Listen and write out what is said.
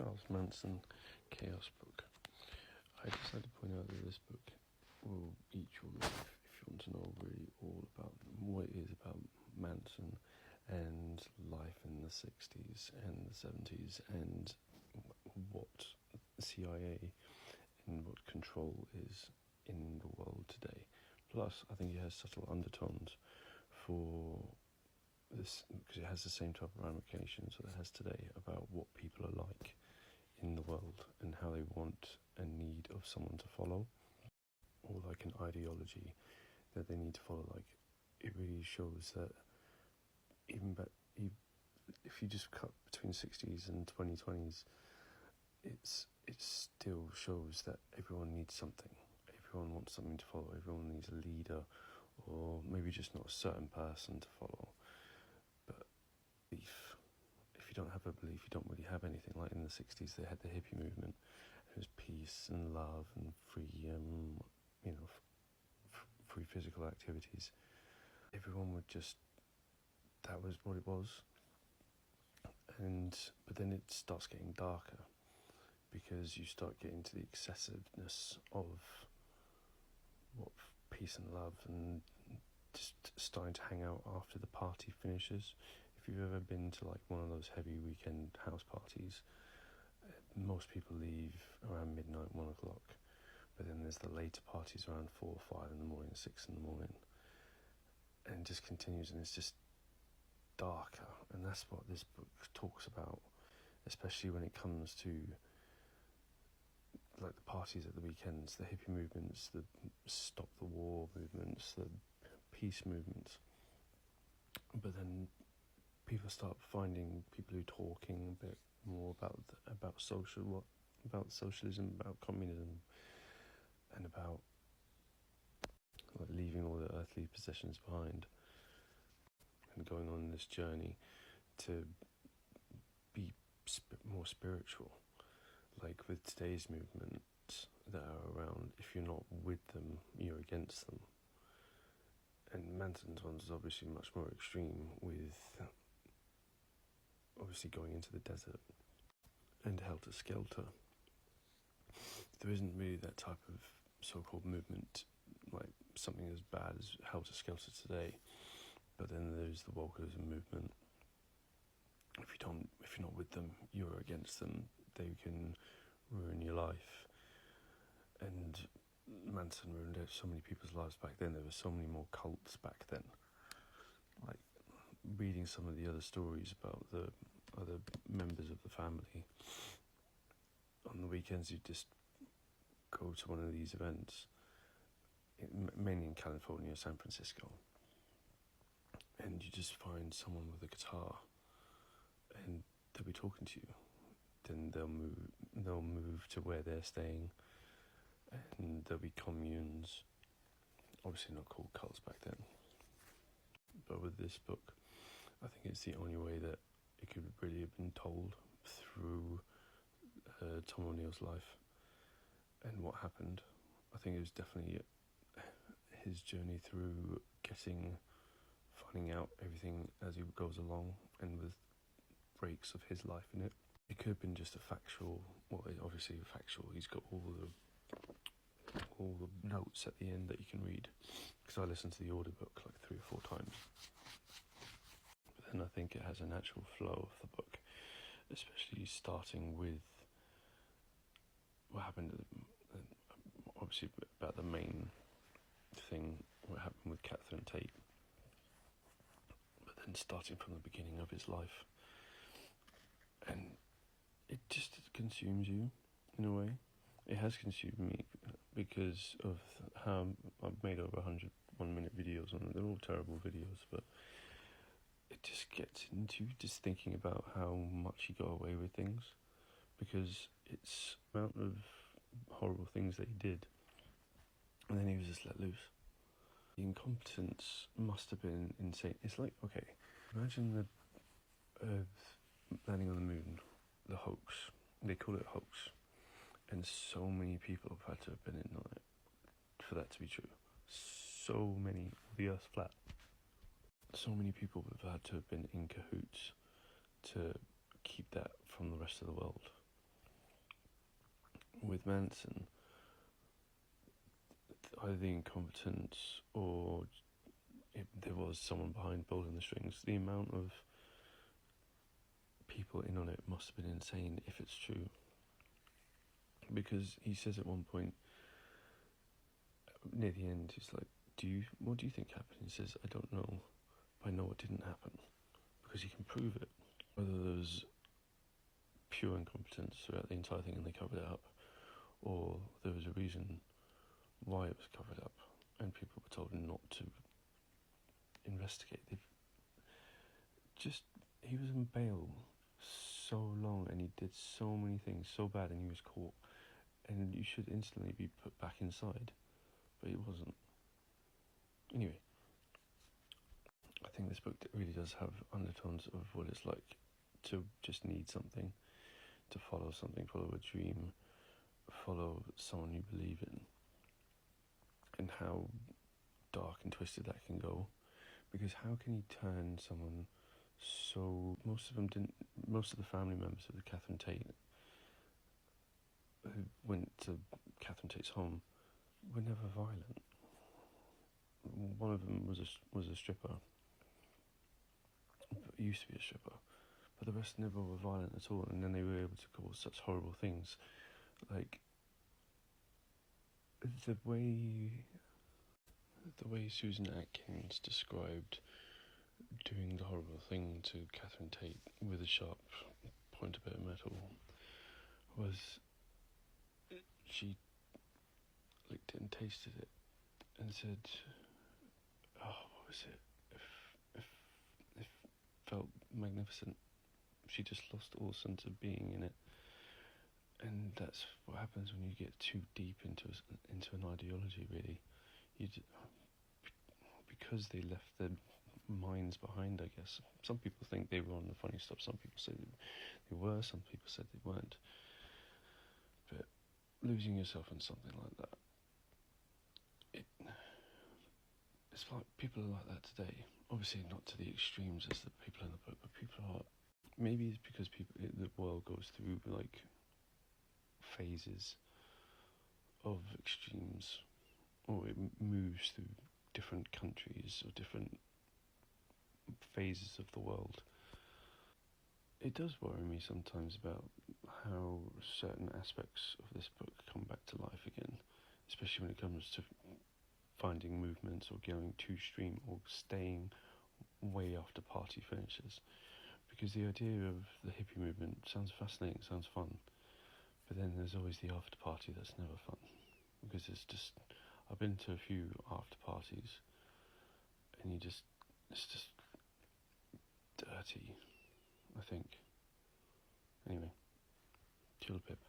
Charles Manson Chaos book. I decided to point out that this book will eat your life if you want to know really all about what it is about Manson and life in the 60s and the 70s and what CIA and what control is in the world today. Plus, I think it has subtle undertones for this, because it has the same type of ramifications that it has today about what people are like in the world and how they want and need of someone to follow, or like an ideology that they need to follow. Like, it really shows that if you just cut between 60s and 2020s, it still shows that everyone needs something. Everyone wants something to follow. Everyone needs a leader, or maybe just not a certain person to follow. But belief. If you don't have a belief, you don't really have anything. Like in the 60s, they had the hippie movement. It was peace and love and free, free physical activities. Everyone would just, that was what it was. But then it starts getting darker, because you start getting to the excessiveness of what peace and love, and just starting to hang out after the party finishes. If you've ever been to like one of those heavy weekend house parties, most people leave around midnight, 1 o'clock. But then there's the later parties around 4 or 5 in the morning, 6 in the morning. And it just continues, and it's just darker. And that's what this book talks about, especially when it comes to like the parties at the weekends, the hippie movements, the stop the war movements, the peace movements. But then people start finding people who are talking a bit more about socialism, about communism, and about like leaving all the earthly possessions behind and going on this journey to be more spiritual. Like with today's movements that are around, if you're not with them, you're against them. And Manson's ones is obviously much more extreme, with obviously going into the desert and helter-skelter. There isn't really that type of so-called movement, like something as bad as helter-skelter today. But then there's the wokeism movement. If you're not with them, you're against them. They can ruin your life. And Manson ruined so many people's lives back then. There were so many more cults back then. Like, reading some of the other stories about the other members of the family, on the weekends you just go to one of these events, mainly in California, San Francisco, and you just find someone with a guitar, and they'll be talking to you. Then they'll move to where they're staying, and there'll be communes, obviously not called cults back then. But with this book, I think it's the only way that it could really have been told, through Tom O'Neill's life and what happened. I think it was definitely his journey through finding out everything as he goes along, and with breaks of his life in it. It could have been just obviously factual. He's got all the notes at the end that you can read, because I listened to the audiobook like 3 or 4 times. But then I think it has a natural flow of the book, especially starting with what happened, obviously about the main thing, what happened with Catherine Tate, but then starting from the beginning of his life. And it just consumes you, in a way. It has consumed me, because of how I've made over 100 1-minute videos on it. They're all terrible videos, but it just gets into just thinking about how much he got away with things, because it's the amount of horrible things that he did, and then he was just let loose. The incompetence must have been insane. It's like, okay, imagine the landing on the moon, the hoax. They call it a hoax, and so many people have had to have been in on it for that to be true. So many. The Earth's flat. So many people have had to have been in cahoots to keep that from the rest of the world. with Manson, either the incompetence or there was someone behind pulling the strings. The amount of people in on it must have been insane if it's true. Because he says at one point, near the end, he's like, what do you think happened? He says, I don't know, but I know it didn't happen. Because he can prove it. Whether there was pure incompetence throughout the entire thing and they covered it up, or there was a reason why it was covered up and people were told not to investigate. He was in bail so long and he did so many things so bad and he was caught, and you should instantly be put back inside, but he wasn't. Anyway, I think this book really does have undertones of what it's like to just need something, to follow something, follow a dream, follow someone you believe in, and how dark and twisted that can go. Because how can you turn someone so... Most of the family members of the Catherine Tate who went to Catherine Tate's home were never violent. One of them was a stripper, used to be a stripper, but the rest never were violent at all, and then they were able to cause such horrible things. Like, the way Susan Atkins described doing the horrible thing to Catherine Tate with a sharp pointed bit of metal was, she licked it and tasted it and said, oh, what was it? It felt magnificent. She just lost all sense of being in it. And that's what happens when you get too deep into an ideology, really. Because they left their minds behind, I guess. Some people think they were on the funny stuff, some people say they were, some people said they weren't. But losing yourself in something like that, it's like people are like that today. Obviously not to the extremes as the people in the book, but people are... Maybe it's because the world goes through, like, phases of extremes, or it moves through different countries or different phases of the world. It does worry me sometimes about how certain aspects of this book come back to life again, especially when it comes to finding movements or going too extreme or staying way after party finishes. Because the idea of the hippie movement sounds fascinating, sounds fun, but then there's always the after party that's never fun. Because I've been to a few after parties, and it's just dirty, I think. Anyway, chill a bit.